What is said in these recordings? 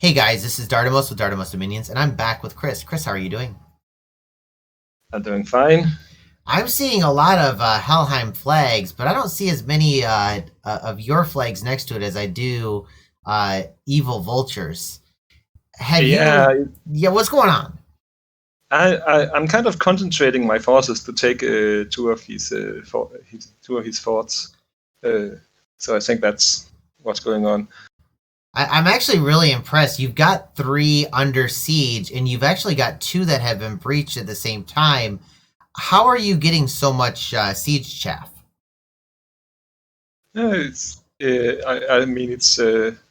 Hey guys, this is Dardamus with Dardamus Dominions, and I'm back with Chris. Chris, how are you doing? I'm doing fine. I'm seeing a lot of Helheim flags, but I don't see as many of your flags next to it as I do evil vultures. Have Yeah, you? Yeah, what's going on? I'm kind of concentrating my forces to take two of his forts. Uh, so I think that's what's going on. I'm actually really impressed. You've got 3 under siege, and you've actually got 2 that have been breached at the same time. How are you getting so much siege chaff? It's I mean it's the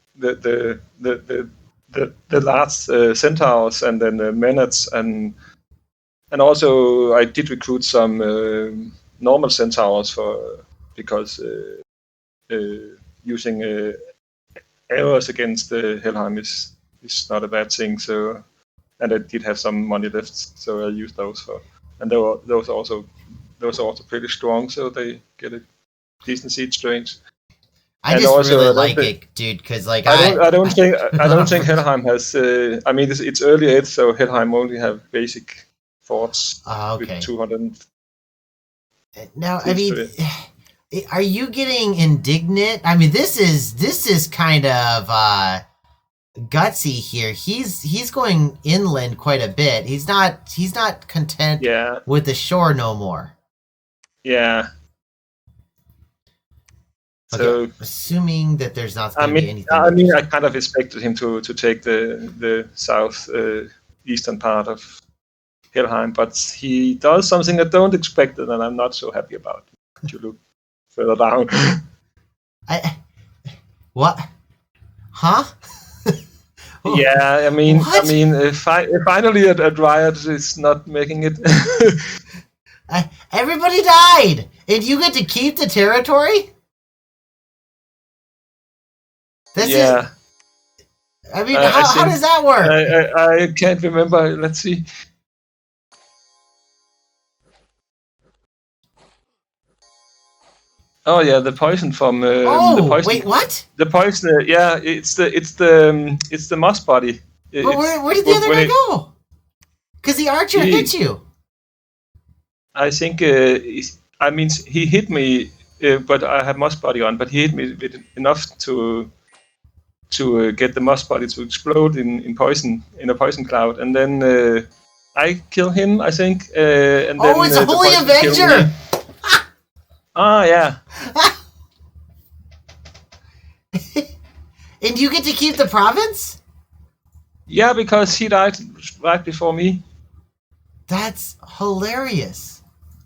last centaurs and then the menace and also I did recruit some normal centaurs because using arrows against Helheim is not a bad thing. So, and I did have some money left, so I used those for. And those are also pretty strong, so they get a decent siege range. I And just also, really like it, dude, because like I don't think Helheim has. I mean, it's early 8, so Helheim only have basic forts with Okay. 200. Now, I mean, are you getting indignant? I mean, this is kind of gutsy here. He's going inland quite a bit. He's not content with the shore no more. Yeah. Okay, so, assuming that there's not going to be anything. I mean, I kind of expected him to take the south eastern part of Helheim, but he does something I don't expect, and I'm not so happy about. If you look further down. What? Huh? Yeah, I mean, finally a Dryad is not making it. Everybody died, and you get to keep the territory. That's it. I mean, how does that work? I can't remember. Let's see. Oh yeah, the poison from the poison. Wait, what? The poison. Yeah, it's the moss body. But where did the other guy go? Because the archer hit you. I think. I mean, he hit me, but I have moss body on. But he hit me with enough to get the moss body to explode in a poison cloud, and then I kill him. I think. And then, it's a Holy Avenger. Yeah. And you get to keep the province? Yeah, because he died right before me. That's hilarious.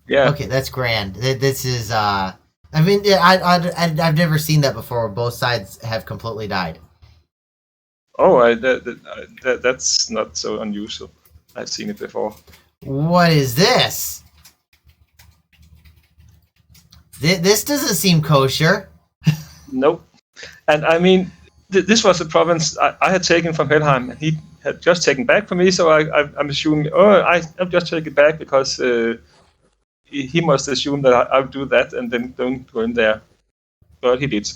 Yeah. Okay, that's grand. This is. I mean, I've never seen that before. Where both sides have completely died. Oh, that's not so unusual. I've seen it before. What is this? This doesn't seem kosher. Nope. And I mean, this was a province I had taken from Helheim, and he had just taken back from me. So I'm assuming, I've just taken it back because he must assume that I'll do that and then don't go in there. But he did.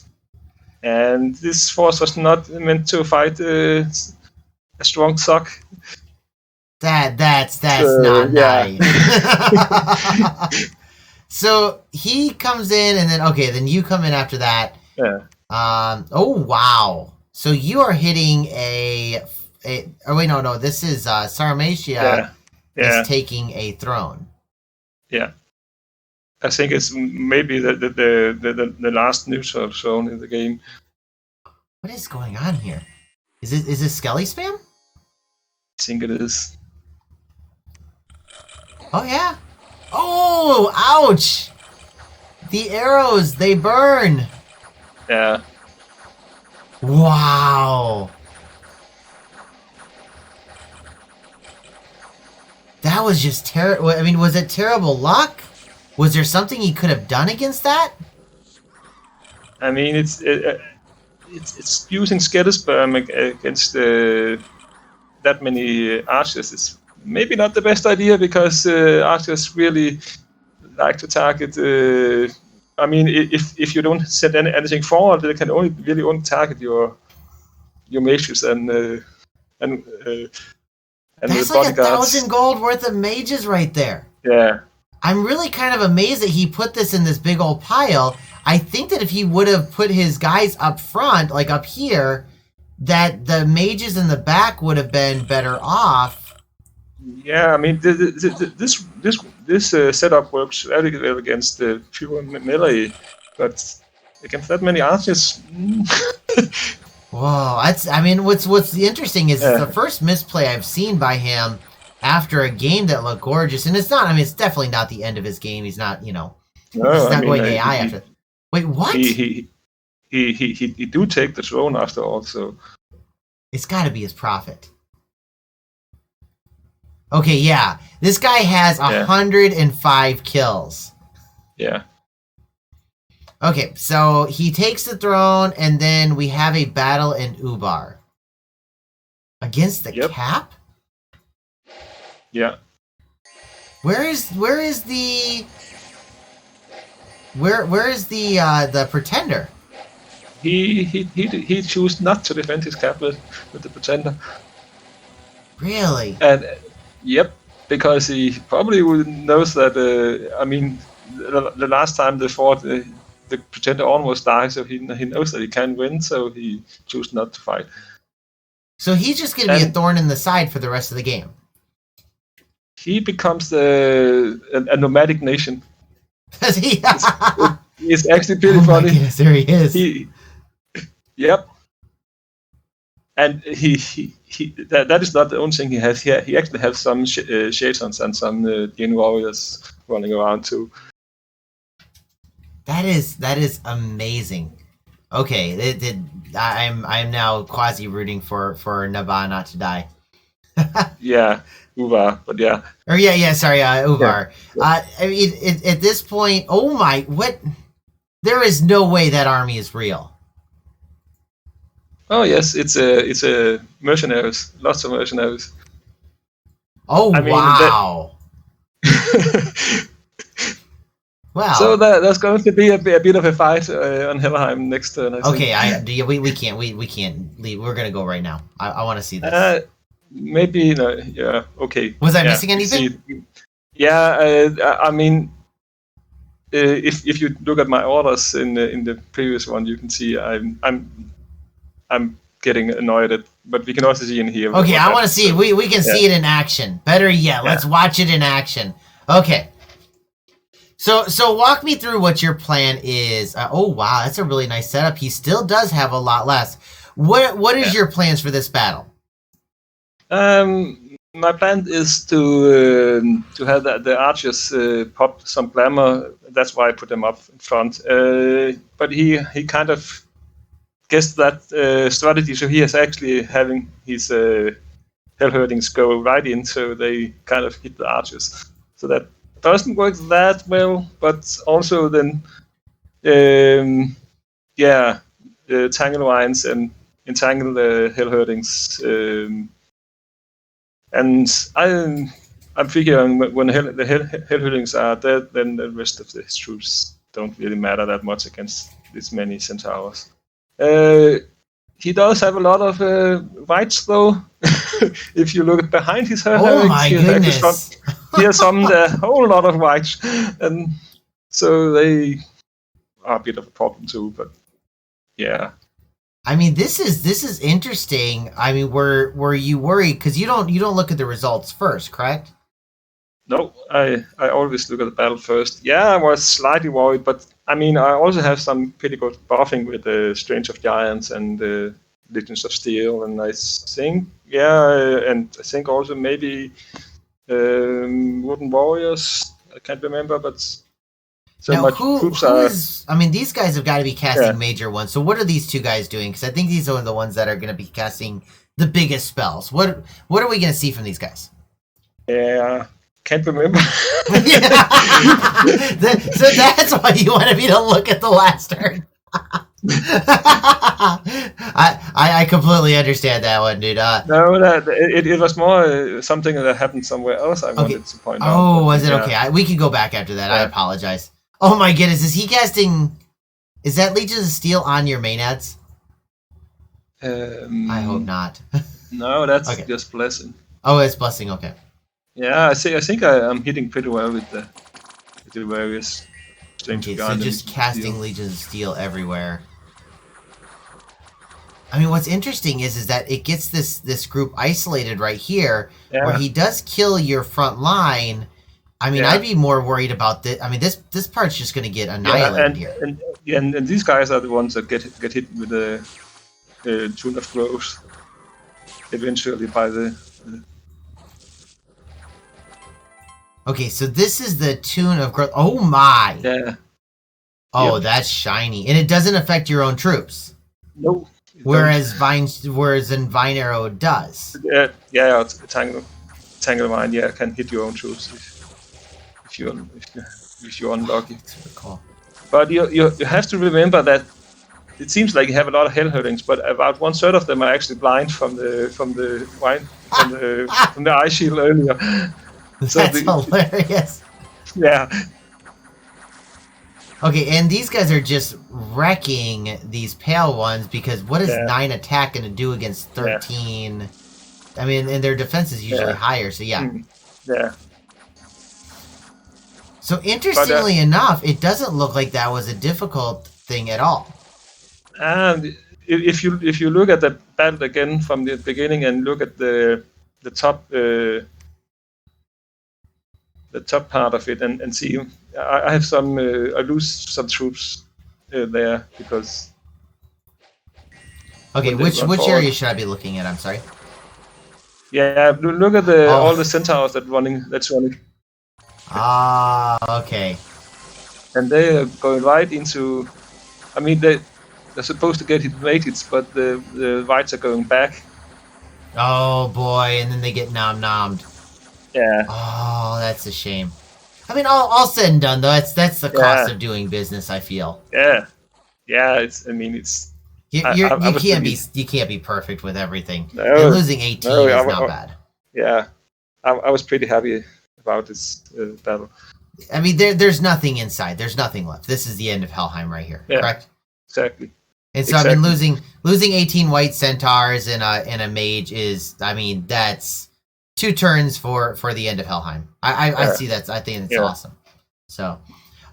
And this force was not meant to fight a strong sock. That's not nice. So he comes in, and then you come in after that. Yeah. Oh wow! So you are hitting oh wait, no. This is Sarmatia is taking a throne. Yeah. I think it's maybe the last neutral zone in the game. What is going on here? Is this Skelly spam? I think it is. Oh yeah. Oh, ouch! The arrows, they burn. Yeah. Wow. That was just terrible. I mean, was it terrible luck? Was there something he could have done against that? I mean, it's using Skedisperm against that many archers is maybe not the best idea because archers really like to target. I mean, if you don't send anything forward, they can only target your mages and and that's the like bodyguards. 1,000 gold worth of mages right there. Yeah. I'm really kind of amazed that he put this in this big old pile. I think that if he would have put his guys up front, like up here, that the mages in the back would have been better off. Yeah, I mean, this setup works very well against the pure melee, but against that many archers. Whoa, I mean, what's interesting is it's the first misplay I've seen by him after a game that looked gorgeous, and it's not. I mean, it's definitely not the end of his game. He's not, he's not going AI after. Wait, what? He do take the throne after all, so it's got to be his prophet. Okay, yeah, this guy has 105 kills. Yeah. Okay, so he takes the throne, and then we have a battle in Ubar against the Cap. Yeah. Where is the pretender? He chose not to defend his cap with the pretender. Really? And because he probably knows that. I mean, the last time they fought, the pretender almost died, so he knows that he can win, so he chose not to fight. So he's just going to be a thorn in the side for the rest of the game. He becomes a nomadic nation. Does he? It's actually pretty funny. My goodness, there he is. And that is not the only thing he has. He actually has some Shatons and some Gen warriors running around too. That is amazing. Okay, I'm now quasi rooting for Naba not to die. Yeah, Uvar, but yeah. Or sorry, Uvar. Yeah. I mean, at this point, oh my, what? There is no way that army is real. Oh yes, it's a mercenaries, lots of mercenaries. Oh, I mean, wow. Wow. So there's going to be a bit of a fight on Helheim next turn. We can't leave. We're gonna go right now. I want to see this. Maybe no. Yeah. Okay. Was I missing anything? I mean, if you look at my orders in the previous one, you can see I'm getting annoyed but we can also see in here. Okay, I want to see. We can see it in action. Better yet, let's watch it in action. Okay. So walk me through what your plan is. Oh wow, that's a really nice setup. He still does have a lot less. What is your plans for this battle? My plan is to have the archers pop some glamour. That's why I put them up in front. But he kind of guessed that strategy, so he is actually having his Hellherdings go right in, so they kind of hit the archers. So that doesn't work that well, but also then, tangle lines and entangle the Hellherdings. And I'm figuring when the Hellherdings are dead, then the rest of his troops don't really matter that much against this many centaurs. He does have a lot of whites, though. If you look behind his Hellherdings, oh my goodness. He has summoned a whole lot of whites, and so they are a bit of a problem too. But yeah. I mean, this is interesting. I mean, were you worried because you don't look at the results first, correct? No, I always look at the battle first. Yeah, I was slightly worried, but I mean, I also have some pretty good buffing with the Strange of Giants and the Legends of Steel, and I think also maybe Wooden Warriors. I can't remember, but so now, much troops are. I mean, these guys have got to be casting major ones. So what are these two guys doing? Because I think these are the ones that are going to be casting the biggest spells. What are we going to see from these guys? Yeah, can't remember. So that's why you wanted me to look at the last turn. I completely understand that one, dude. No, it was more something that happened somewhere else. I wanted to point out. Oh, was it okay? We can go back after that. I apologize. Oh my goodness, is he casting? Is that Legions of Steel on your main ads? I hope not. No, that's Okay. just blessing. Oh, it's blessing. Okay. Yeah, I think I'm hitting pretty well with the various strength Okay, of so God and just casting steel. Legions of Steel everywhere. I mean, what's interesting is that it gets this group isolated right here, where Yeah, he does kill your front line. I mean, I'd yeah, be more worried about this. I mean, this part's just going to get yeah, annihilated here. and these guys are the ones that get hit with the Tune of Growth eventually by the Okay, so this is the Tune of Growth. Oh my! yeah. Oh, Yep. that's shiny, and it doesn't affect your own troops. No. Whereas in Vine Arrow it does. Yeah, Tangle Mine, yeah, can hit your own troops if you're unlucky. That's really cool. But you have to remember that it seems like you have a lot of hell hurtings, but about 1/3 of them are actually blind from the ice shield earlier. That's hilarious. Yeah. Okay, and these guys are just wrecking these pale ones because what is 9 attack going to do against 13? Yeah. I mean, and their defense is usually higher, so yeah. Yeah. So interestingly enough, it doesn't look like that was a difficult thing at all. And if you look at the battle again from the beginning and look at the top part of it and see, I have some I lose some troops there because. Okay, which area should I be looking at? I'm sorry. Yeah, look at all the centaurs that's running. Ah, okay. And they are going right into. I mean, they're supposed to get hit natives, but the whites are going back. Oh boy, and then they get nommed. Yeah. Oh, that's a shame. I mean, all said and done, though, that's the cost of doing business. I feel. Yeah. Yeah. You can't be perfect with everything. No, and losing 18 is not bad. Yeah, I was pretty happy about this battle. I mean, there's nothing inside. There's nothing left. This is the end of Helheim right here. Yeah, correct? Exactly. And so I mean, losing 18 white centaurs and a mage is, I mean, that's 2 turns for the end of Helheim. I see that. I think it's awesome. So,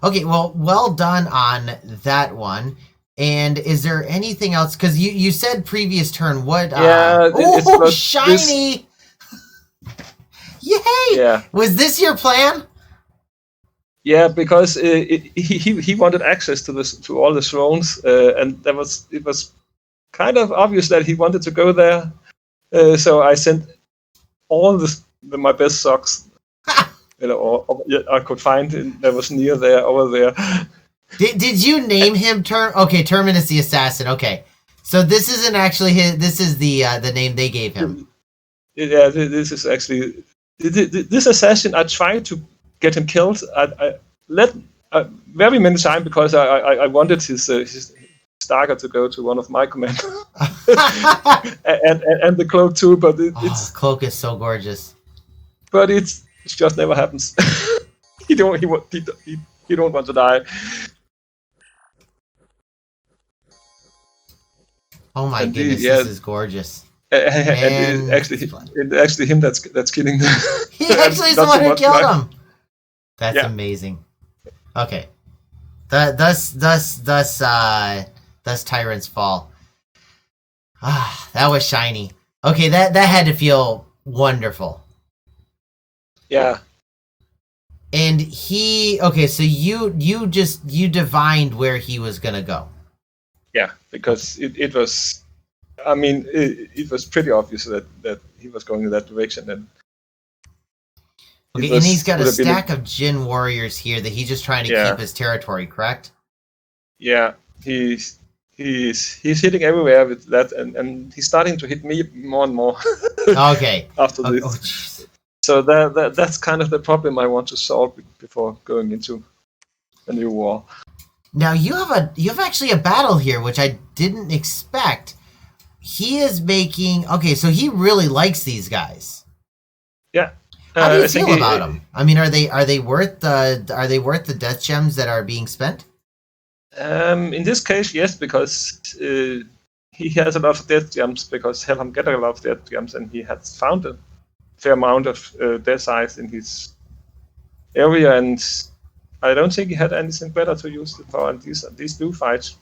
okay, well done on that one. And is there anything else? Because you said previous turn. What? It's shiny! Yay! Yeah. Was this your plan? Yeah, because he wanted access to all the thrones, and it was kind of obvious that he wanted to go there. So I sent all my best socks, I could find that was near there over there. Did you name him Terminus the Assassin? Okay, so this isn't actually his. This is the name they gave him. Yeah, this is actually this assassin. I tried to get him killed. I let very many times because I wanted his stagger to go to one of my commanders, and the cloak too. But cloak is so gorgeous. But it just never happens. He don't want to die. Oh my goodness, this is gorgeous. And it's actually him that's killing them. He actually is the one who killed him. That's amazing. Okay. Thus Tyrant's Fall. Ah, that was shiny. Okay, that had to feel wonderful. Yeah. And so you divined where he was gonna go. Yeah, because it was, I mean, it was pretty obvious that he was going in that direction. And and he's got a stack of Jin warriors here that he's just trying to keep his territory, correct? Yeah, he's hitting everywhere with that, and he's starting to hit me more and more. Okay. After this. So that's kind of the problem I want to solve before going into a new war. Now you have actually a battle here, which I didn't expect. He is making so he really likes these guys. Yeah. How do you feel about them? I mean, are they worth the death gems that are being spent? In this case, yes, because he has a lot of death gems because Helheim get a lot of death gems, and he has found a fair amount of death eyes in his area, and I don't think he had anything better to use it for, and these do fight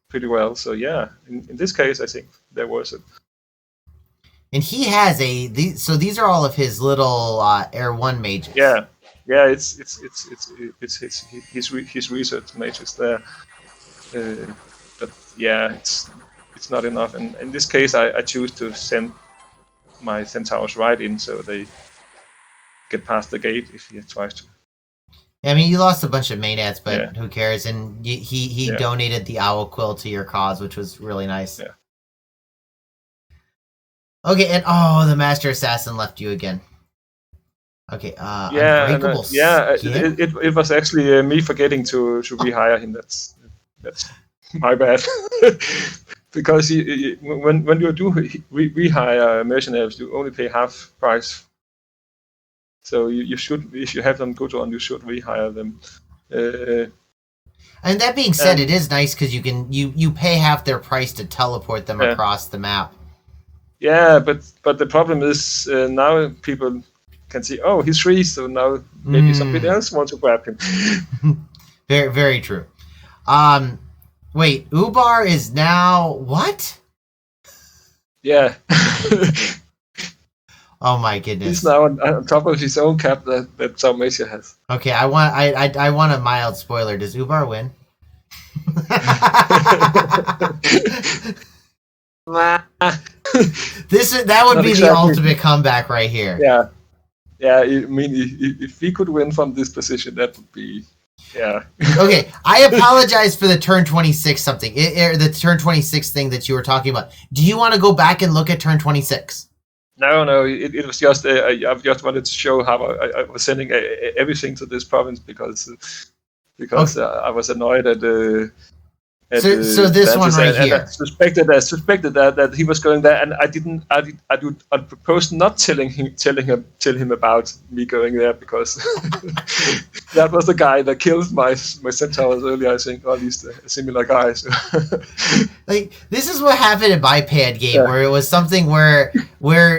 pretty well. So yeah, in this case, I think there was it. And he has so these are all of his little Air 1 mages. Yeah, it's his research mages there. But yeah, it's not enough. And in this case, I choose to send my centaurs right in so they get past the gate if he tries to. I mean, you lost a bunch of Maenads, but who cares? And he donated the owl quill to your cause, which was really nice. Yeah. Okay, and the Master Assassin left you again. Okay, Unbreakable Skin? It was actually me forgetting to rehire him. That's my bad. Because when you do rehire mercenaries, you only pay half price. So you should, if you have them good on, you should rehire them. And that being said, it is nice because you pay half their price to teleport them across the map. Yeah, but the problem is now people can see, oh, he's free, so now maybe somebody else wants to grab him. Very, very true. Wait, Ubar is now what? Yeah. Oh my goodness. He's now on top of his own cap that Dalmatia has. Okay, I want a mild spoiler. Does Ubar win? That would be exactly the ultimate comeback right here. Yeah. I mean, if we could win from this position, that would be. Yeah. Okay, I apologize for the turn 26 something. The turn 26 thing that you were talking about. Do you want to go back and look at turn 26? No. It was just I just wanted to show how I was sending everything to this province because I was annoyed at the. So this one right here. I suspected that he was going there, and I proposed not telling him about me going there because that was the guy that killed my centaurs earlier. I think, or at least a similar guy. So. Like this is what happened in my pad game, where it was something where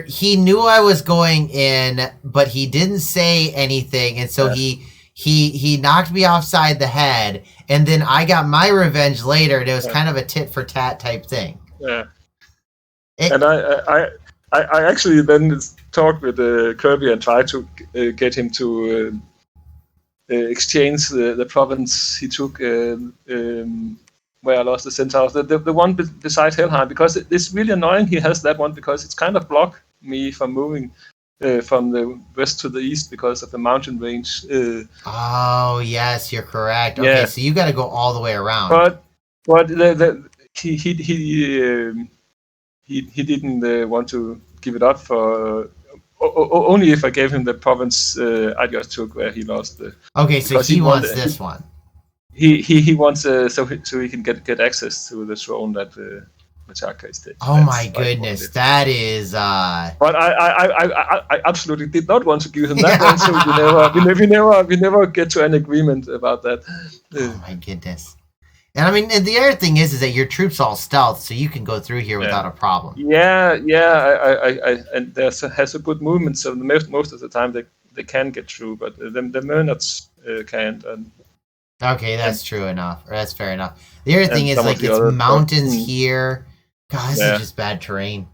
he knew I was going in, but he didn't say anything, and so he knocked me offside the head. And then I got my revenge later, and it was kind of a tit for tat type thing. Yeah. And I actually then talked with Kirby and tried to get him to exchange the province he took where I lost the centaurs, the one beside Helheim, because it's really annoying he has that one because it's kind of blocked me from moving. From the west to the east because of the mountain range. Oh yes, you're correct. Okay, so you got to go all the way around. But he didn't want to give it up for only if I gave him the province I just took where he lost the. Okay, so he wants this one. He wants so he can get access to the throne that. Machaka is dead. Oh my goodness, that is. But I absolutely did not want to give him that one, so we never get to an agreement about that. Oh my goodness. And I mean, and the other thing is that your troops all stealth, so you can go through here without a problem. Yeah. I and there's has a good movement, so most of the time they can get through, but the Mernots can't. Okay, that's true enough. Or that's fair enough. The other thing is like it's mountains here. God, this is just bad terrain.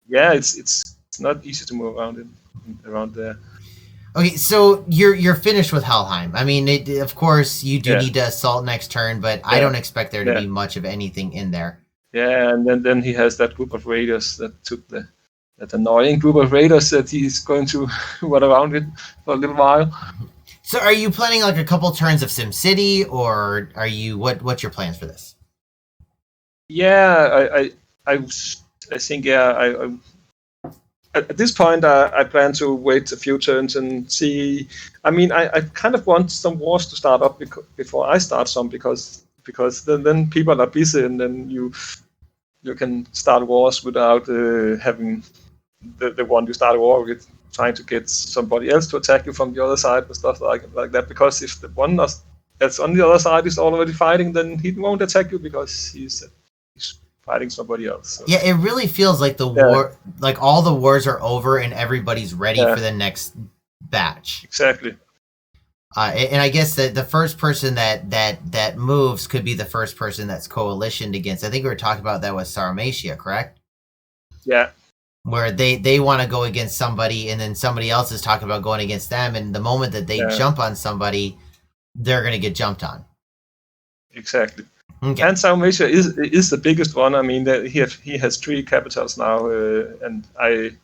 Yeah, it's not easy to move around there. Okay, so you're finished with Helheim. I mean, of course you do need to assault next turn, but I don't expect there to be much of anything in there. Yeah, and then he has that group of raiders that took that annoying group of raiders that he's going to run around with for a little while. So are you planning like a couple turns of SimCity, or are you what's your plans for this? Yeah, I think I at this point I plan to wait a few turns and see. I mean, I kind of want some wars to start up before I start some because then people are busy and then you can start wars without having the one you start a war with trying to get somebody else to attack you from the other side and stuff like that. Because if the one that's on the other side is already fighting, then he won't attack you because he's fighting somebody else. So. Yeah, it really feels like the war, like all the wars are over and everybody's ready for the next batch. Exactly. And I guess that the first person that moves could be the first person that's coalitioned against. I think we were talking about that with Sarmatia, correct? Yeah. Where they want to go against somebody, and then somebody else is talking about going against them, and the moment that they jump on somebody, they're going to get jumped on. Exactly. Okay. And Sarmatia is the biggest one. I mean, he has 3 capitals now, and I'm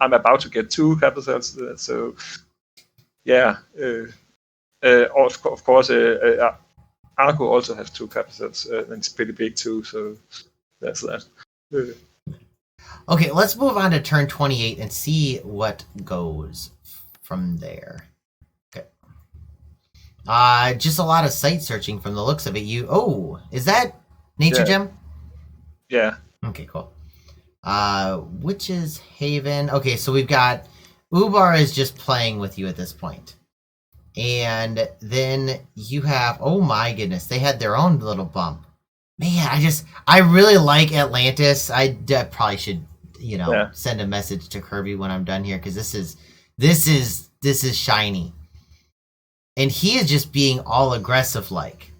about to get 2 capitals. So yeah, of course, Argo also has 2 capitals, and it's pretty big too. So that's that. Okay, let's move on to turn 28 and see what goes from there. Okay. Just a lot of site searching from the looks of it. Is that Nature Gem? Yeah. Okay, cool. Witch's Haven. Okay, so we've got Ubar is just playing with you at this point. And then you have, oh my goodness, they had their own little bump. Man, I really like Atlantis. I probably should, send a message to Kirby when I'm done here, because this is shiny. And he is just being all aggressive like.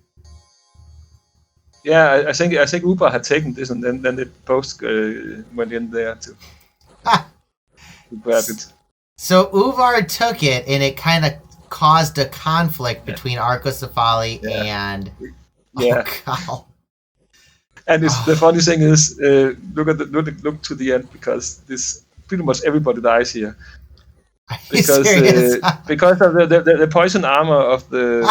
Yeah, I think Uber had taken this, and then they both went in there to grab it. So Uvar took it, and it kind of caused a conflict between Arcocephali and oh god. And the funny thing is, look to the end, because this pretty much everybody dies here. Because of the poison armor of the.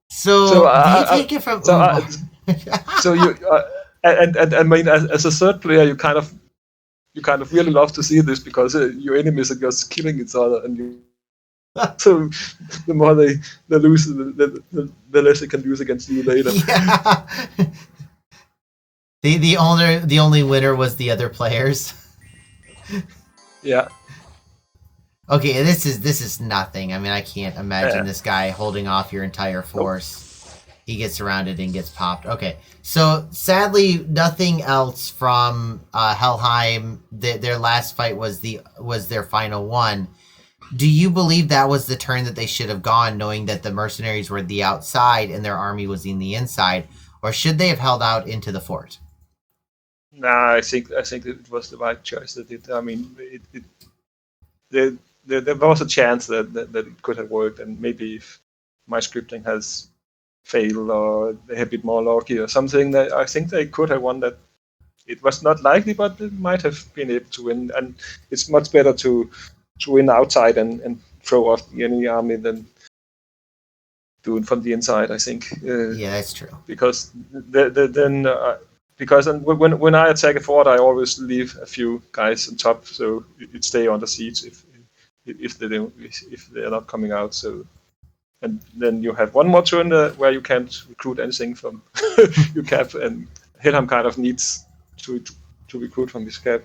So they take it from. So you and I mean, as a third player, you kind of really love to see this, because your enemies are just killing each other, and you. So the more they lose, the less they can lose against you later. Yeah. The only winner was the other players. Yeah. Okay, this is nothing. I mean, I can't imagine this guy holding off your entire force. He gets surrounded and gets popped. Okay, so sadly, nothing else from Helheim. Their last fight was their final one. Do you believe that was the turn that they should have gone, knowing that the mercenaries were the outside and their army was in the inside, or should they have held out into the fort? Nah, I think it was the right choice. I mean, there was a chance that it could have worked, and maybe if my scripting has failed, or they have been more lucky or something, that I think they could have won that. It was not likely, but they might have been able to win, and it's much better to win outside and throw off the enemy army than do it from the inside, I think. Yeah, that's true. Because when I attack a fort, I always leave a few guys on top, so it stay under siege if they are not coming out. So, and then you have one more turn where you can't recruit anything from your cap, and Helheim kind of needs to recruit from his cap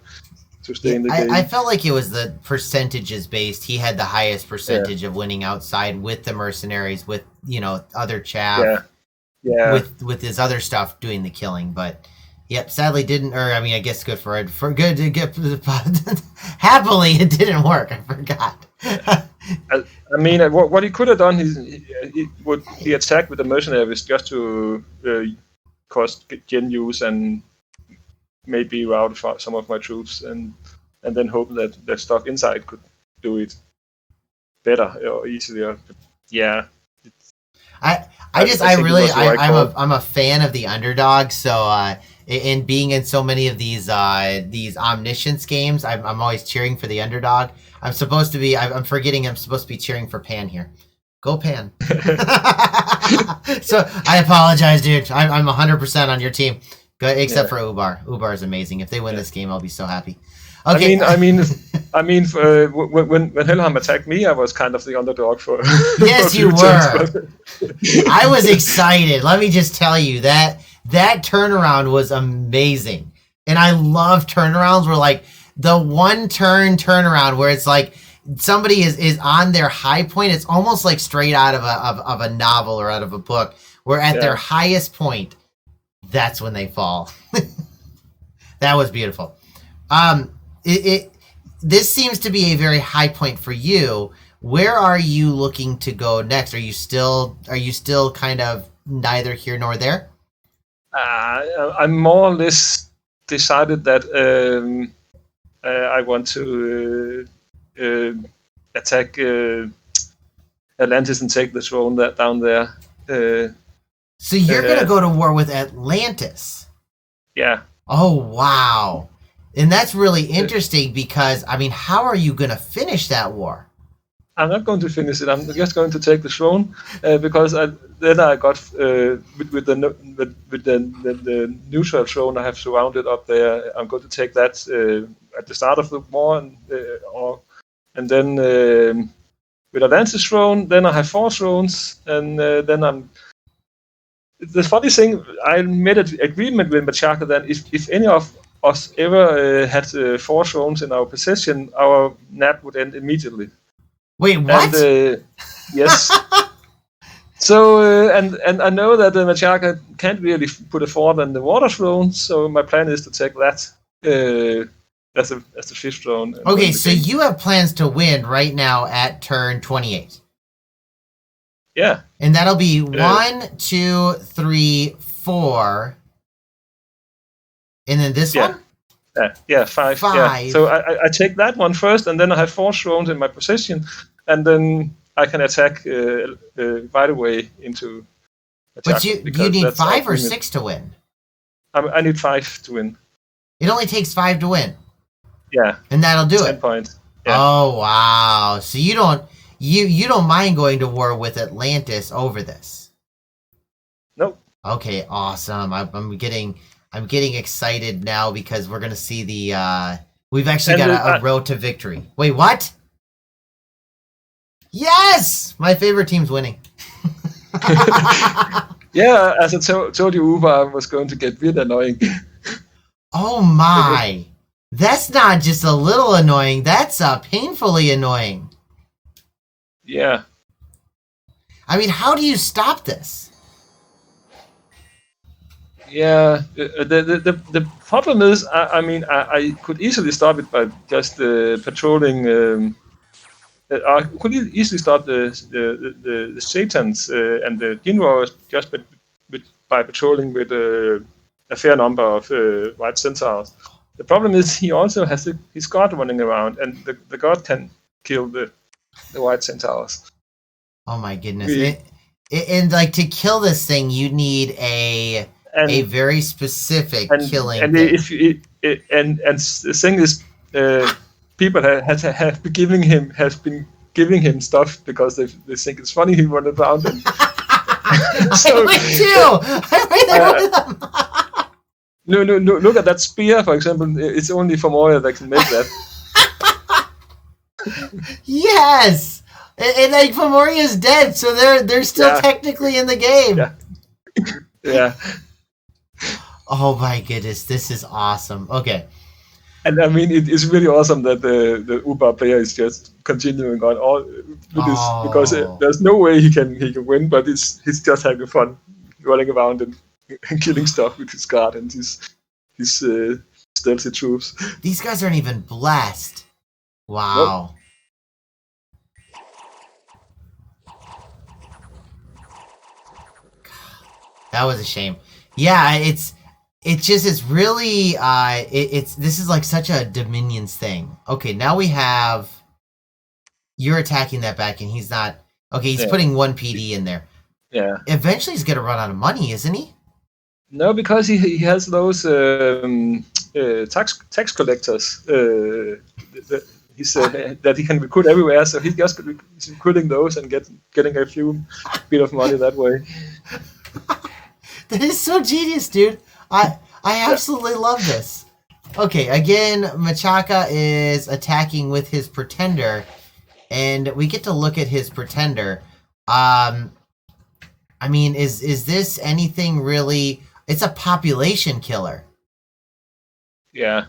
to stay in the game. I felt like it was the percentages based. He had the highest percentage of winning outside with the mercenaries, with other chaff, with his other stuff doing the killing. But yep, sadly didn't. Or I mean, I guess good for it. For good to get happily, it didn't work. I forgot. I mean, what he could have done is the attack with the mercenaries just to cost gen use and maybe route some of my troops, and then hope that stuff inside could do it better or easier. Yeah. I'm a fan of the underdog, so in being in so many of these omniscience games, I'm always cheering for the underdog. I'm supposed to be cheering for Pan here. Go Pan. So I apologize, dude. I'm 100% on your team. Good, except for Ubar. Ubar is amazing. If they win this game, I'll be so happy. Okay. I mean, when Helheim attacked me, I was kind of the underdog for. Yes, you were. I was excited. Let me just tell you that turnaround was amazing, and I love turnarounds. Where like the one turn turnaround where it's like somebody is on their high point. It's almost like straight out of a novel or out of a book, where at their highest point, that's when they fall. That was beautiful. This seems to be a very high point for you. Where are you looking to go next? Are you still kind of neither here nor there? I'm more or less decided that I want to attack Atlantis and take the throne down there. So you're going to go to war with Atlantis? Yeah. Oh, wow. And that's really interesting because, I mean, how are you going to finish that war? I'm not going to finish it. I'm just going to take the throne because then I got with the neutral throne I have surrounded up there. I'm going to take that at the start of the war, and then with Atlantis throne, then I have 4 thrones, and then I'm. The funny thing, I made an agreement with Machaka that if any of us ever had 4 thrones in our possession, our nap would end immediately. Wait, what? And, yes. So and I know that Machaka can't really put a fort on the water throne, so my plan is to take that as the 5th throne. Okay, so you have plans to win right now at turn 28. Yeah. And that'll be 1, 2, 3, 4. And then this one? Yeah, 5. Yeah. So I take that one first, and then I have 4 thrones in my possession, and then I can attack right away into attack. But you need 5 or 6 to win? I need 5 to win. It only takes 5 to win? Yeah. And that'll do 10 it? points. Yeah. Oh, wow. So you don't mind going to war with Atlantis over this? Nope. Okay, awesome. I'm getting excited now because we're gonna see the we've actually got a road to victory. Wait, what? Yes! My favorite team's winning. Yeah, as I told you, Uber was going to get really annoying. Oh my. That's not just a little annoying, that's painfully annoying. Yeah. I mean, how do you stop this? Yeah, the problem is, I could easily stop it by just patrolling. I could easily stop the Satans and the Ginroars just by patrolling with a fair number of white centaurs. The problem is he also has his god running around, and the god can kill the white centaurs. Oh my goodness! And like to kill this thing, you need a very specific killing. And thing. And the thing is, people have been giving him stuff because they think it's funny he runs around. And so, I went too. No, look at that spear, for example. It's only Moria that can make that. Yes, and like Fomoria's dead, so they're still technically in the game. Yeah. Yeah. Oh my goodness, this is awesome. Okay. And I mean, it's really awesome that the Uber player is just continuing on all with this because there's no way he can win, but he's just having fun running around and killing stuff with his guard and his stealthy troops. These guys aren't even blessed. Wow. Nope. That was a shame. Yeah, it's really this is like such a Dominions thing. Okay, now we have you're attacking that back and he's not. Okay, he's putting 1 PD in there. Yeah. Eventually he's gonna run out of money, isn't he? No, because he has those tax collectors. He said that he can recruit everywhere, so he's just recruiting those and getting a few bit of money that way. That is so genius, dude. I absolutely love this. Okay, again, Machaka is attacking with his Pretender, and we get to look at his Pretender. I mean, is this anything really? It's a population killer. Yeah.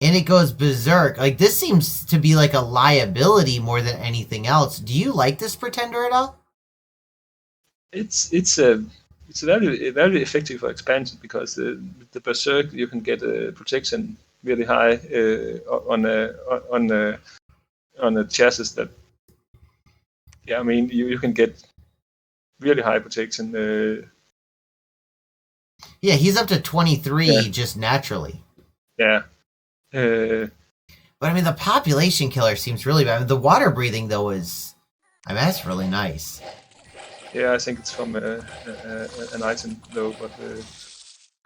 and it goes berserk. Like, this seems to be like a liability more than anything else. Do you like this Pretender at all? It's very effective for expansion because the berserk you can get protection really high on a chassis that. Yeah, I mean you can get really high protection. Yeah, he's up to 23 just naturally. Yeah. But I mean, the population killer seems really bad. I mean, the water breathing though is, I mean, that's really nice. Yeah, I think it's from an item though, but.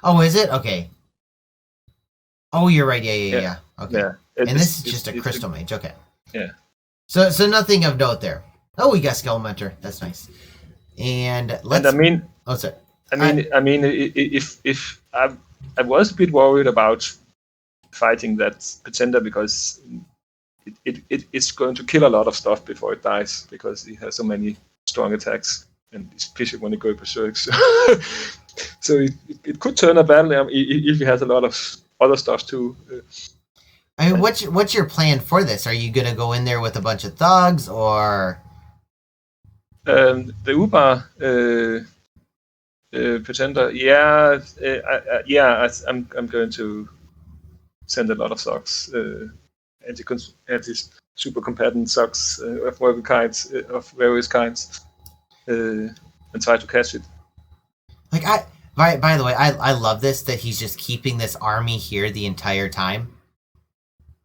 Oh, is it? Okay. Oh, you're right. Yeah. Okay. Yeah. And this is just a crystal mage. Okay. Yeah. So nothing of note there. Oh, we got Skelementor. That's nice. And let's. And I mean. Oh, sorry. I mean, if I was a bit worried about fighting that Pretender because it's going to kill a lot of stuff before it dies because he has so many strong attacks and especially when it goes berserk. So it could turn a battle if he has a lot of other stuff too. I mean, what's your plan for this? Are you gonna go in there with a bunch of thugs or? The Uber Pretender, I'm going to send a lot of socks, anti super combatant socks of various kinds, and try to catch it. Like by the way, I love this that he's just keeping this army here the entire time,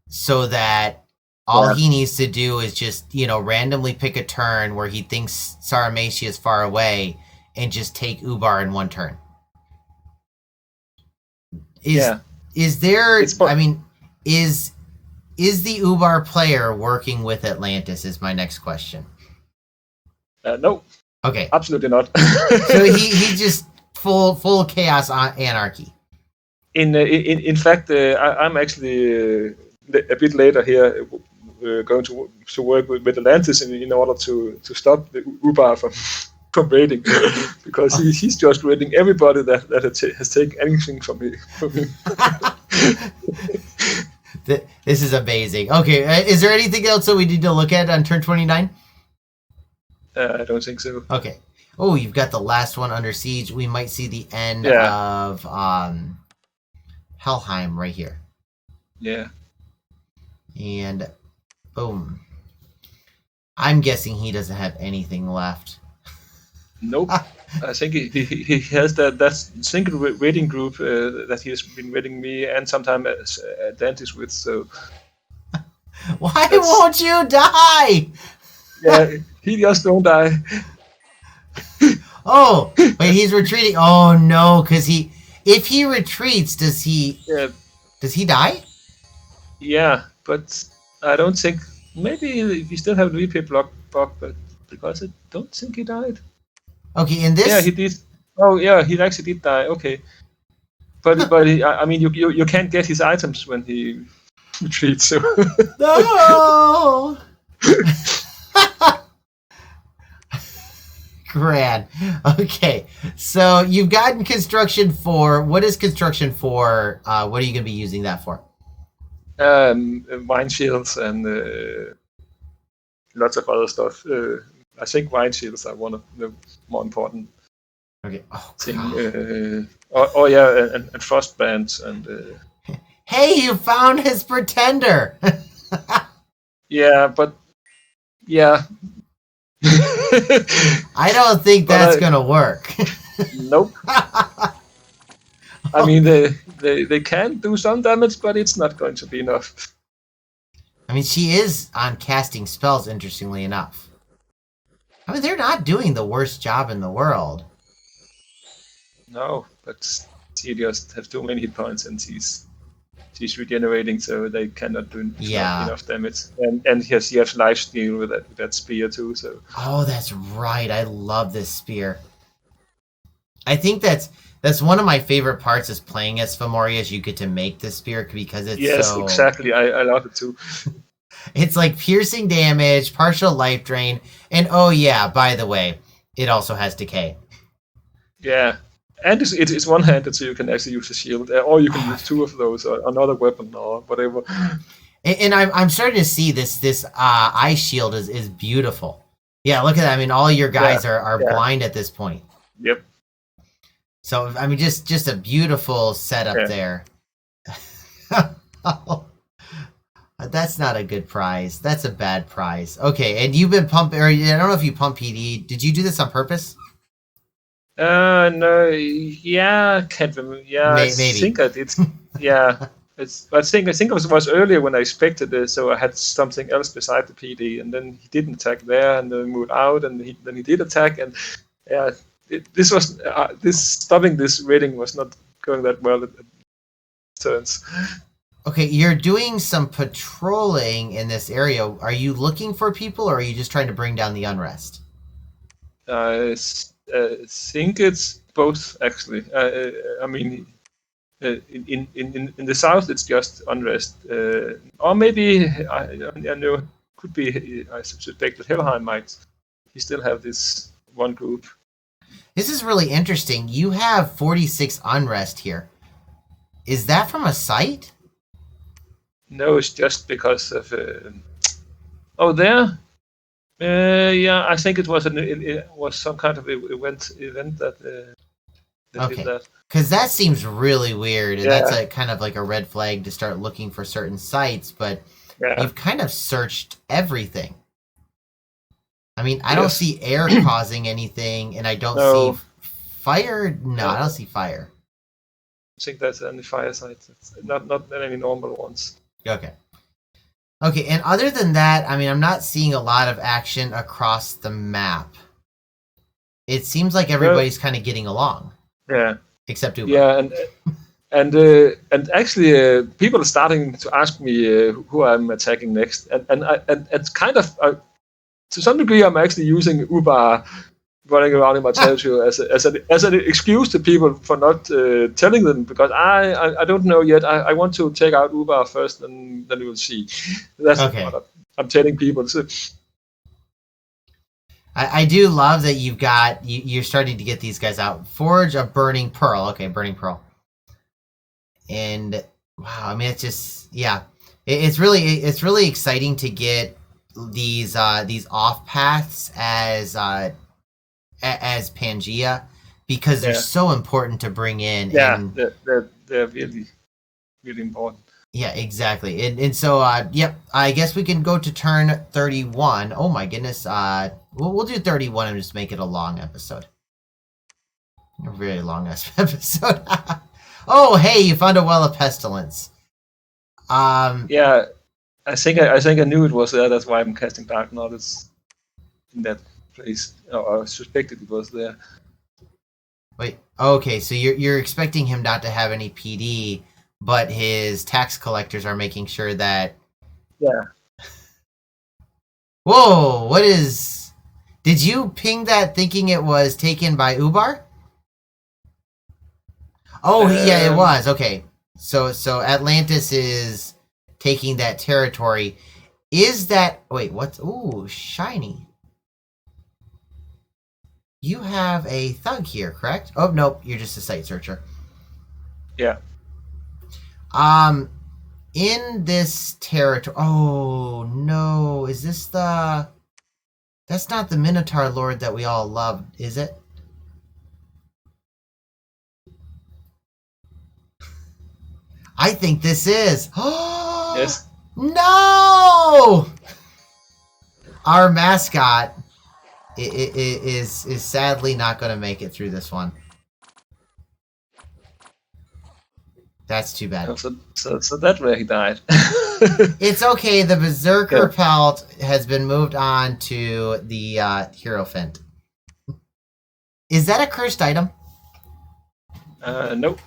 so that all he needs to do is just randomly pick a turn where he thinks Saramacia is far away and just take Ubar in one turn. Is there? I mean, is the Ubar player working with Atlantis? Is my next question. No. Okay. Absolutely not. So he just full chaos anarchy. In fact, I'm actually a bit later here going to work with Atlantis in order to stop the Ubar from raiding because he's just raiding everybody that has taken anything from him. This is amazing. Okay, is there anything else that we need to look at on turn 29? I don't think so. Okay. Oh, you've got the last one under siege. We might see the end of Helheim right here. Yeah. And boom. I'm guessing he doesn't have anything left. Nope. I think he has that single raiding group that he has been raiding me and sometimes Atlantis with. So why won't you die? Yeah, he just don't die. Oh, wait, he's retreating. Oh no, because if he retreats, does he die? Yeah, but I don't think. Maybe we still have the replay block, but because I don't think he died. Okay, in this. Yeah, he did. Oh yeah, he actually did die. Okay, but I mean, you can't get his items when he retreats. So. No. Grand. Okay, so you've gotten Construction 4. What is Construction 4? What are you going to be using that for? Wine shields and lots of other stuff. I think wine shields are one of the more important. Okay. Oh, thing. And frost bands and. Hey, you found his Pretender. Yeah, but yeah. I don't think that's gonna work. Nope. I mean, they can do some damage, but it's not going to be enough. I mean, she is on casting spells, interestingly enough. I mean, they're not doing the worst job in the world. No, but she just has too many hit points, and she's regenerating, so they cannot do enough damage. And she has lifesteal with that spear too. So. Oh, that's right. I love this spear. I think that's one of my favorite parts is playing as Fomori, is you get to make this spear because it's so... Yes, exactly. I love it too. It's like piercing damage, partial life drain, and oh yeah, by the way, it also has decay. Yeah, and it's one-handed, so you can actually use a shield, or you can use two of those, or another weapon, or whatever. And I'm starting to see this ice shield is beautiful. Yeah, look at that. I mean, all your guys are blind at this point. Yep. So I mean, just a beautiful setup there. That's not a good prize. That's a bad prize. Okay, and you've been pumping. Or I don't know if you pump PD. Did you do this on purpose? No. Yeah, can't remember. Yeah, Maybe. I think I did. Yeah. I think it was earlier when I expected it, so I had something else beside the PD, and then he didn't attack there, and then moved out, and then he did attack, and yeah, this was stopping this raiding was not going that well at turns. Okay, you're doing some patrolling in this area. Are you looking for people, or are you just trying to bring down the unrest? I think it's both, actually. I mean. In the south, it's just unrest, or maybe I know it could be. I suspect that Helheim might. He still have this one group. This is really interesting. You have 46 unrest here. Is that from a site? No, it's just because of. There. Yeah, I think it was it was some kind of event that. Okay, because that seems really weird, and that's kind of like a red flag to start looking for certain sites. But you've kind of searched everything. I mean, I don't see air causing anything, and I don't see fire. No, I don't see fire. I think that's only fire sites. It's not any normal ones. Okay, and other than that, I mean, I'm not seeing a lot of action across the map. It seems like everybody's kind of getting along. Yeah. Except Uber. Yeah, and actually, people are starting to ask me who I'm attacking next, and it's kind of to some degree I'm actually using Uber running around in my territory as an excuse to people for not telling them, because I don't know yet. I want to take out Uber first, and then we will see. That's what I'm telling people. So, I do love that you're starting to get these guys out. Forge a Burning Pearl. Okay, Burning Pearl. And wow, I mean, it's just it's really exciting to get these off paths as Pangea, because they're so important to bring in. Yeah, they're really really important. Yeah, exactly. And so, I guess we can go to turn 31. Oh my goodness. We'll do 31 and just make it a long episode. A very long episode. Oh, hey, you found a Well of Pestilence. Yeah, I think I knew it was there. That's why I'm casting Dark Knowledge in that place. I suspected it was there. Wait, okay, so you're expecting him not to have any PD, but his tax collectors are making sure that... Yeah. Whoa, what is... Did you ping that thinking it was taken by Ubar? Oh, yeah, it was. Okay. So Atlantis is taking that territory. Is that... Wait, what's... Ooh, shiny. You have a thug here, correct? Oh, nope, you're just a site searcher. Yeah. In this territory... Oh, no. Is this the... That's not the Minotaur Lord that we all loved, is it? I think this is. Yes. No! Our mascot is sadly not going to make it through this one. That's too bad. So that's where he died. It's okay. The Berserker Pelt has been moved on to the Hierophant. Is that a cursed item? Nope.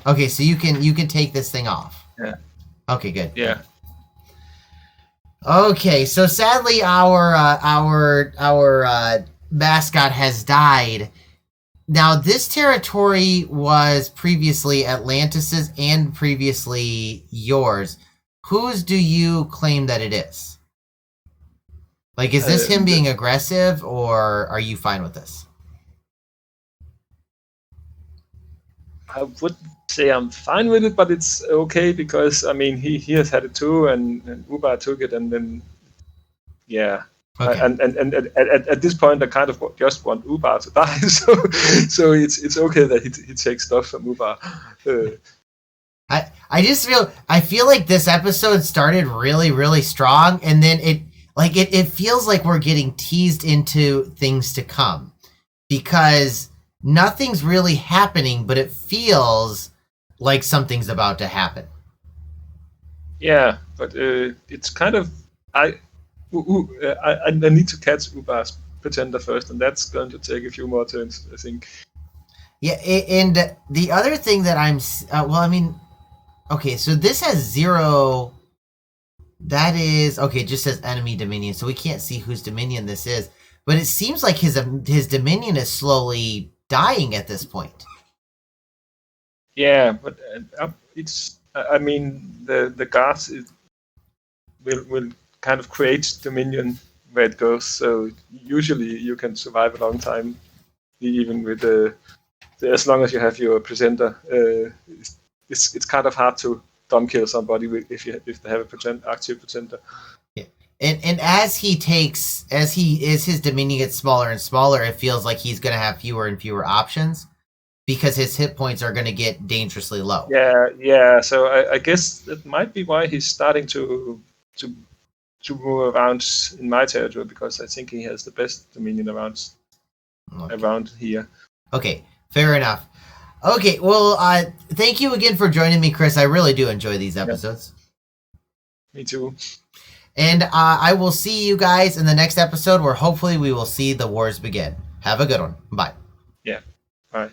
Okay, so you can take this thing off. Yeah. Okay, good. Yeah. Okay, so sadly our mascot has died. Now, this territory was previously Atlantis's and previously yours. Whose do you claim that it is? Like, is this him being aggressive, or are you fine with this? I would say I'm fine with it, but it's okay because I mean he has had it too, and Uber took it, and then yeah. Okay. And at this point, I kind of just want Uber to die, so it's okay that he takes stuff from Uber. I feel like this episode started really, really strong, and then it feels like we're getting teased into things to come because nothing's really happening, but it feels like something's about to happen. Yeah, but it's kind of I need to catch Uber's pretender first, and that's going to take a few more turns, I think. Yeah, and the other thing that okay, so this has 0. That is okay. It just says enemy dominion, so we can't see whose dominion this is. But it seems like his dominion is slowly dying at this point. Yeah, but it's. I mean, the guards will kind of create dominion where it goes. So usually you can survive a long time, even with as long as you have your presenter. It's kind of hard to dumb kill somebody if they have a active presenter. Yeah. And as his dominion gets smaller and smaller, it feels like he's going to have fewer and fewer options because his hit points are going to get dangerously low. Yeah. So I guess that might be why he's starting to move around in my territory, because I think he has the best dominion around here. Okay, fair enough. Okay, well, thank you again for joining me, Chris. I really do enjoy these episodes. Yeah. Me too. And I will see you guys in the next episode where hopefully we will see the wars begin. Have a good one. Bye. Yeah, bye.